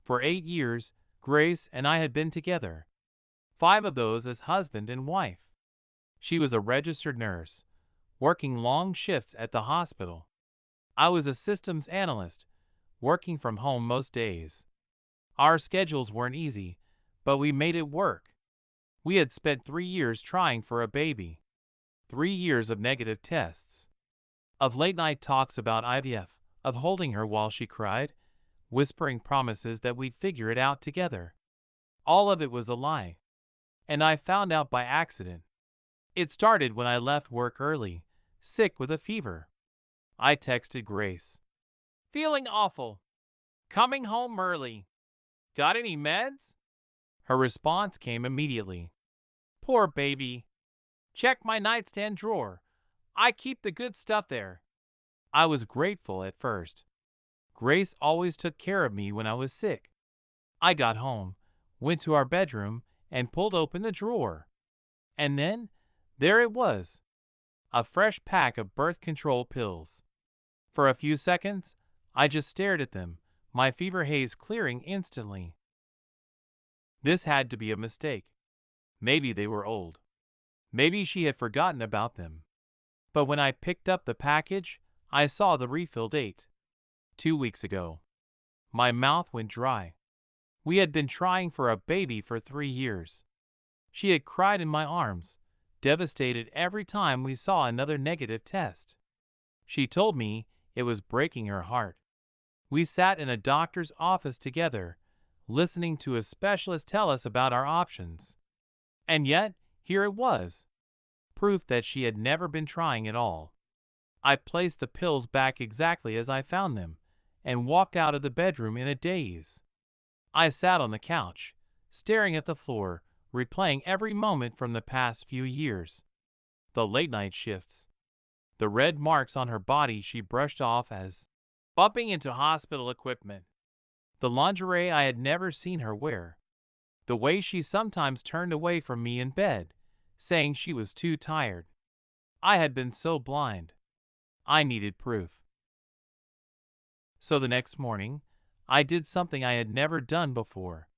For 8 years, Grace and I had been together, 5 of those as husband and wife. She was a registered nurse, working long shifts at the hospital. I was a systems analyst, working from home most days. Our schedules weren't easy, but we made it work. We had spent 3 years trying for a baby, 3 years of negative tests, of late night talks about IVF, of holding her while she cried, whispering promises that we'd figure it out together. All of it was a lie, and I found out by accident. It started when I left work early, sick with a fever. I texted Grace, "Feeling awful. Coming home early. Got any meds?" Her response came immediately. "Poor baby. Check my nightstand drawer. I keep the good stuff there." I was grateful at first. Grace always took care of me when I was sick. I got home, went to our bedroom, and pulled open the drawer. And then, there it was, a fresh pack of birth control pills. For a few seconds, I just stared at them, my fever haze clearing instantly. This had to be a mistake. Maybe they were old. Maybe she had forgotten about them. But when I picked up the package, I saw the refill date. 2 weeks ago. My mouth went dry. We had been trying for a baby for 3 years. She had cried in my arms, devastated every time we saw another negative test. She told me it was breaking her heart. We sat in a doctor's office together, listening to a specialist tell us about our options. And yet, here it was, proof that she had never been trying at all. I placed the pills back exactly as I found them, and walked out of the bedroom in a daze. I sat on the couch, staring at the floor, replaying every moment from the past few years. The late-night shifts. The red marks on her body she brushed off as bumping into hospital equipment. The lingerie I had never seen her wear. The way she sometimes turned away from me in bed, saying she was too tired. I had been so blind. I needed proof. So the next morning, I did something I had never done before.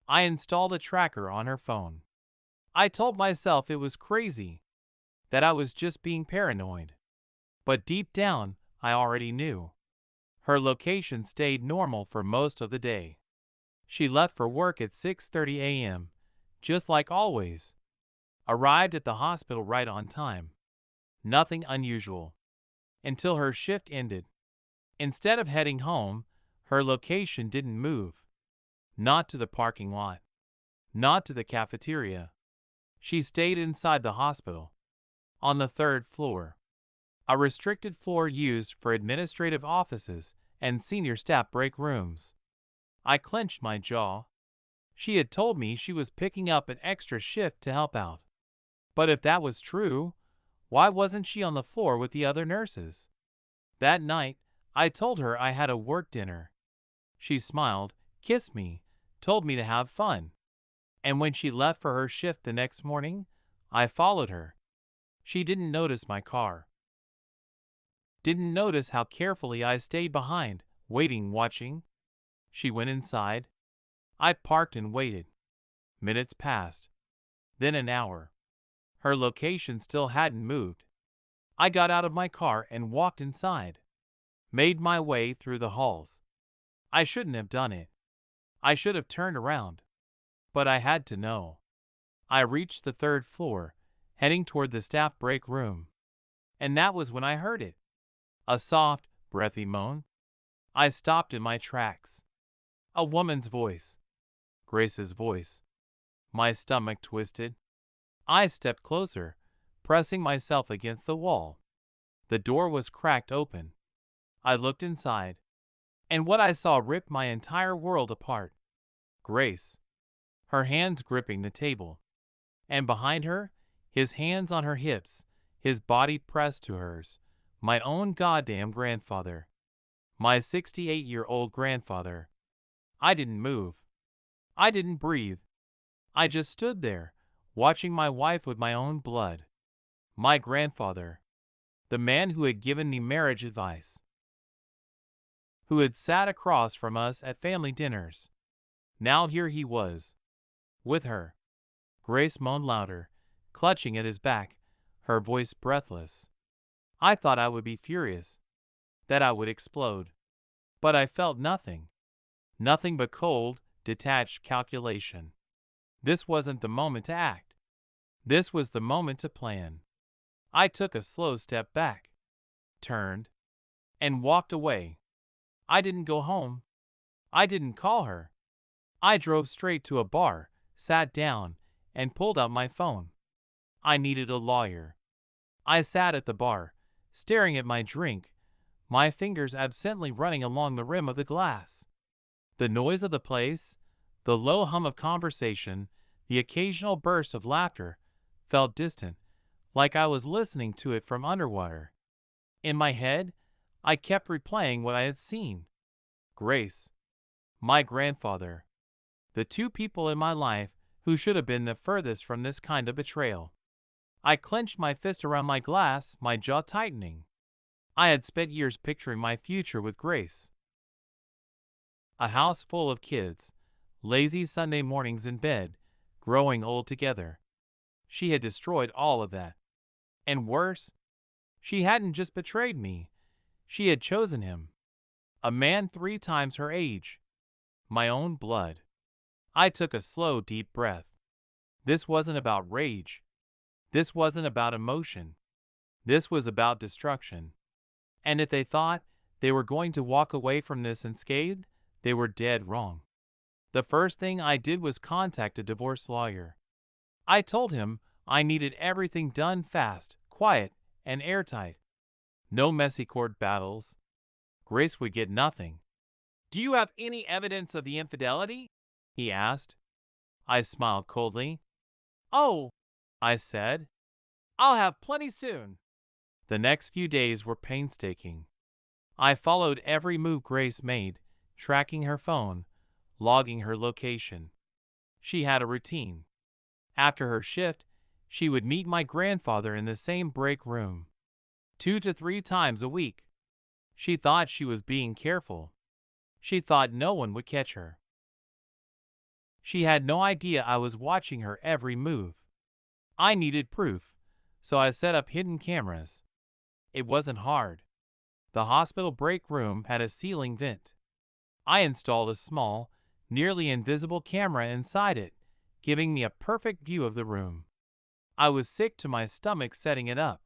I installed a tracker on her phone. I told myself it was crazy, that I was just being paranoid. But deep down, I already knew. Her location stayed normal for most of the day. She left for work at 6:30 a.m., just like always. Arrived at the hospital right on time. Nothing unusual. Until her shift ended. Instead of heading home, her location didn't move. Not to the parking lot. Not to the cafeteria. She stayed inside the hospital. On the 3rd floor. A restricted floor used for administrative offices and senior staff break rooms. I clenched my jaw. She had told me she was picking up an extra shift to help out. But if that was true, why wasn't she on the floor with the other nurses? That night, I told her I had a work dinner. She smiled, kissed me, told me to have fun. And when she left for her shift the next morning, I followed her. She didn't notice my car. Didn't notice how carefully I stayed behind, waiting, watching. She went inside. I parked and waited. Minutes passed. Then an hour. Her location still hadn't moved. I got out of my car and walked inside. Made my way through the halls. I shouldn't have done it. I should have turned around. But I had to know. I reached the 3rd floor, heading toward the staff break room. And that was when I heard it. A soft, breathy moan. I stopped in my tracks. A woman's voice. Grace's voice. My stomach twisted. I stepped closer, pressing myself against the wall. The door was cracked open. I looked inside, and what I saw ripped my entire world apart. Grace. Her hands gripping the table. And behind her, his hands on her hips, his body pressed to hers. My own goddamn grandfather. My 68-year-old grandfather. I didn't move. I didn't breathe. I just stood there, watching my wife with my own blood. My grandfather. The man who had given me marriage advice. Who had sat across from us at family dinners. Now here he was, with her. Grace moaned louder, clutching at his back, her voice breathless. I thought I would be furious, that I would explode. But I felt nothing. Nothing but cold, detached calculation. This wasn't the moment to act. This was the moment to plan. I took a slow step back, turned, and walked away. I didn't go home. I didn't call her. I drove straight to a bar, sat down, and pulled out my phone. I needed a lawyer. I sat at the bar, staring at my drink, my fingers absently running along the rim of the glass. The noise of the place, the low hum of conversation, the occasional burst of laughter, felt distant, like I was listening to it from underwater. In my head, I kept replaying what I had seen. Grace, my grandfather, the two people in my life who should have been the furthest from this kind of betrayal. I clenched my fist around my glass, my jaw tightening. I had spent years picturing my future with Grace. A house full of kids, lazy Sunday mornings in bed, growing old together. She had destroyed all of that. And worse, she hadn't just betrayed me, she had chosen him. A man 3 times her age. My own blood. I took a slow, deep breath. This wasn't about rage. This wasn't about emotion. This was about destruction. And if they thought they were going to walk away from this unscathed, they were dead wrong. The first thing I did was contact a divorce lawyer. I told him I needed everything done fast, quiet, and airtight. No messy court battles. Grace would get nothing. "Do you have any evidence of the infidelity?" he asked. I smiled coldly. "Oh," I said, "I'll have plenty soon." The next few days were painstaking. I followed every move Grace made, tracking her phone, logging her location. She had a routine. After her shift, she would meet my grandfather in the same break room. 2 to 3 times a week. She thought she was being careful. She thought no one would catch her. She had no idea I was watching her every move. I needed proof, so I set up hidden cameras. It wasn't hard. The hospital break room had a ceiling vent. I installed a small, nearly invisible camera inside it, giving me a perfect view of the room. I was sick to my stomach setting it up.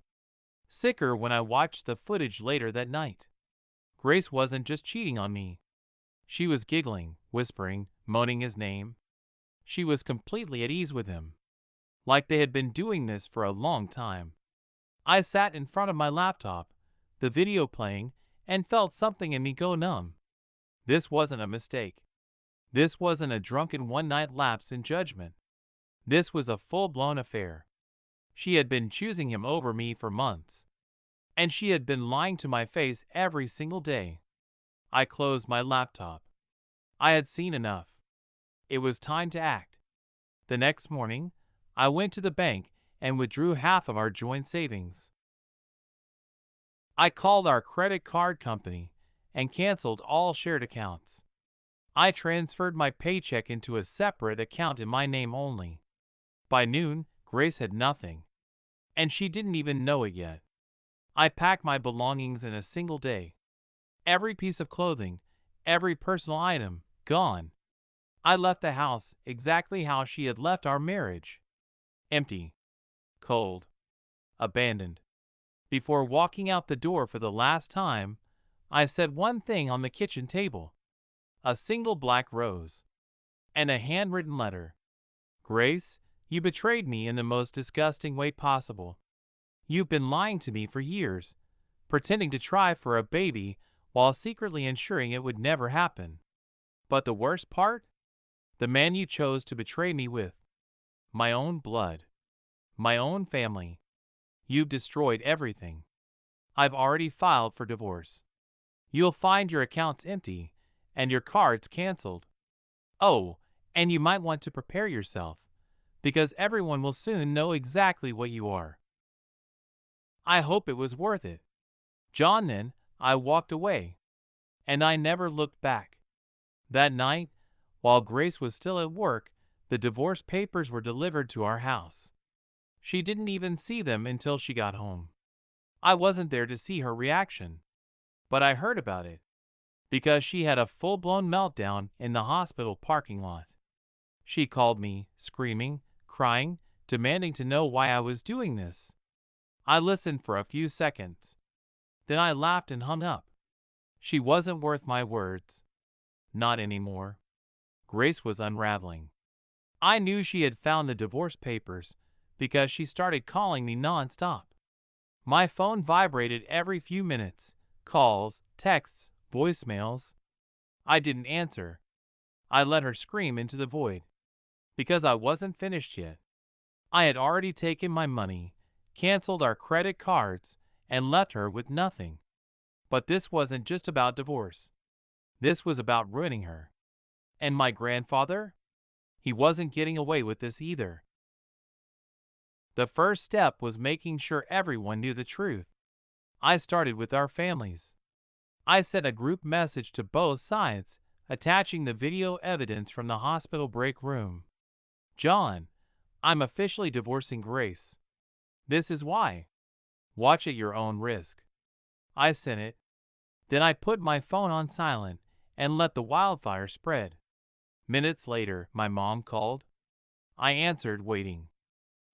Sicker when I watched the footage later that night. Grace wasn't just cheating on me. She was giggling, whispering, moaning his name. She was completely at ease with him, like they had been doing this for a long time. I sat in front of my laptop, the video playing, and felt something in me go numb. This wasn't a mistake. This wasn't a drunken one-night lapse in judgment. This was a full-blown affair. She had been choosing him over me for months. And she had been lying to my face every single day. I closed my laptop. I had seen enough. It was time to act. The next morning, I went to the bank and withdrew half of our joint savings. I called our credit card company and canceled all shared accounts. I transferred my paycheck into a separate account in my name only. By noon, Grace had nothing, and she didn't even know it yet. I packed my belongings in a single day. Every piece of clothing, every personal item, gone. I left the house exactly how she had left our marriage. Empty. Cold. Abandoned. Before walking out the door for the last time, I said one thing on the kitchen table. A single black rose. And a handwritten letter. Grace, you betrayed me in the most disgusting way possible. You've been lying to me for years, pretending to try for a baby while secretly ensuring it would never happen. But the worst part? The man you chose to betray me with. My own blood. My own family. You've destroyed everything. I've already filed for divorce. You'll find your accounts empty and your cards canceled. Oh, and you might want to prepare yourself, because everyone will soon know exactly what you are. I hope it was worth it. John, then, I walked away. And I never looked back. That night, While Grace was still at work, the divorce papers were delivered to our house. She didn't even see them until she got home. I wasn't there to see her reaction, but I heard about it because she had a full-blown meltdown in the hospital parking lot. She called me, screaming, crying, demanding to know why I was doing this. I listened for a few seconds. Then I laughed and hung up. She wasn't worth my words. Not anymore. Grace was unraveling. I knew she had found the divorce papers because she started calling me nonstop. My phone vibrated every few minutes. Calls, texts, voicemails. I didn't answer. I let her scream into the void. Because I wasn't finished yet. I had already taken my money, canceled our credit cards, and left her with nothing. But this wasn't just about divorce. This was about ruining her. And my grandfather? He wasn't getting away with this either. The first step was making sure everyone knew the truth. I started with our families. I sent a group message to both sides, attaching the video evidence from the hospital break room. John, I'm officially divorcing Grace. This is why. Watch at your own risk. I sent it. Then I put my phone on silent and let the wildfire spread. Minutes later, my mom called. I answered, waiting.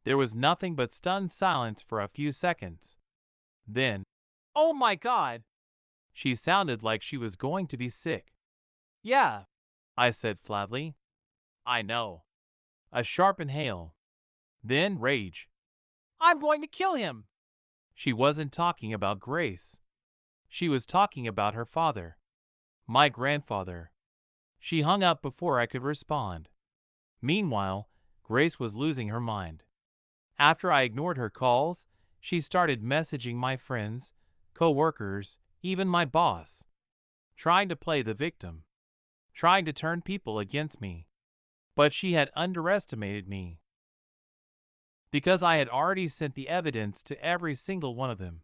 There was nothing but stunned silence for a few seconds. Then, "Oh my God!" She sounded like she was going to be sick. "Yeah," I said flatly. "I know." A sharp inhale. Then rage. "I'm going to kill him." She wasn't talking about Grace. She was talking about her father. My grandfather. She hung up before I could respond. Meanwhile, Grace was losing her mind. After I ignored her calls, she started messaging my friends, co-workers, even my boss. Trying to play the victim. Trying to turn people against me. But she had underestimated me. Because I had already sent the evidence to every single one of them.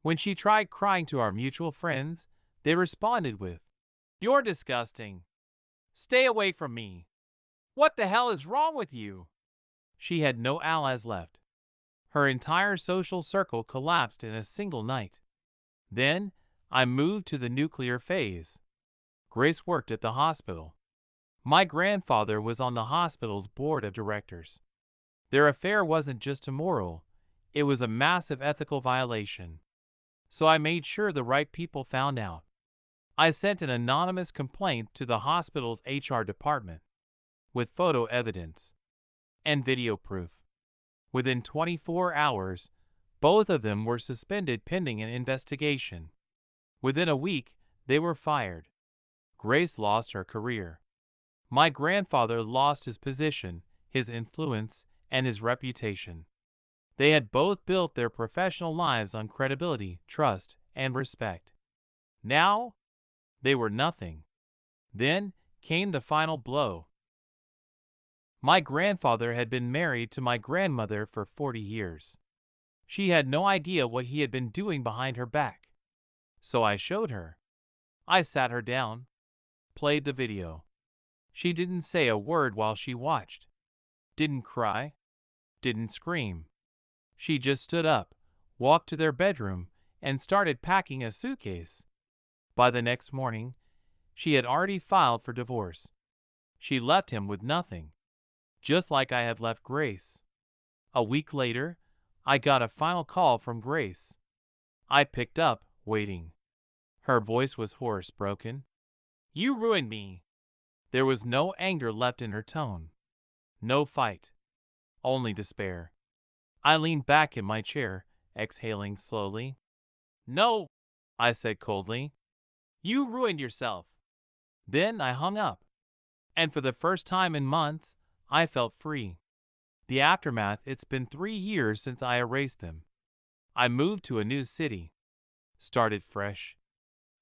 When she tried crying to our mutual friends, they responded with, "You're disgusting. Stay away from me. What the hell is wrong with you?" She had no allies left. Her entire social circle collapsed in a single night. Then, I moved to the nuclear phase. Grace worked at the hospital. My grandfather was on the hospital's board of directors. Their affair wasn't just immoral, it was a massive ethical violation. So I made sure the right people found out. I sent an anonymous complaint to the hospital's HR department, with photo evidence and video proof. Within 24 hours, both of them were suspended pending an investigation. Within a week, they were fired. Grace lost her career. My grandfather lost his position, his influence, and his reputation. They had both built their professional lives on credibility, trust, and respect. Now, they were nothing. Then came the final blow. My grandfather had been married to my grandmother for 40 years. She had no idea what he had been doing behind her back. So I showed her. I sat her down, played the video. She didn't say a word while she watched. Didn't cry. Didn't scream. She just stood up, walked to their bedroom, and started packing a suitcase. By the next morning, she had already filed for divorce. She left him with nothing, just like I had left Grace. A week later, I got a final call from Grace. I picked up, waiting. Her voice was hoarse, broken. "You ruined me." There was no anger left in her tone. No fight. Only despair. I leaned back in my chair, exhaling slowly. "No," I said coldly. "You ruined yourself." Then I hung up. And for the first time in months, I felt free. The aftermath, it's been 3 years since I erased them. I moved to a new city. Started fresh.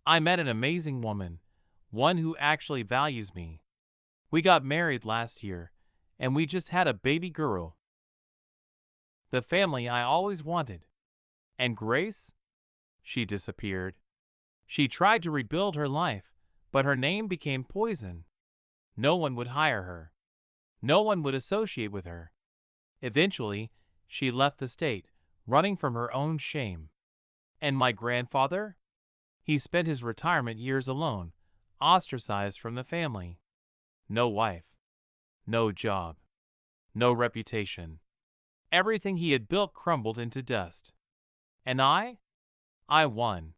I met an amazing woman, one who actually values me. We got married last year, and we just had a baby girl. The family I always wanted. And Grace? She disappeared. She tried to rebuild her life, but her name became poison. No one would hire her. No one would associate with her. Eventually, she left the state, running from her own shame. And my grandfather? He spent his retirement years alone, ostracized from the family. No wife. No job. No reputation. Everything he had built crumbled into dust. And I? I won.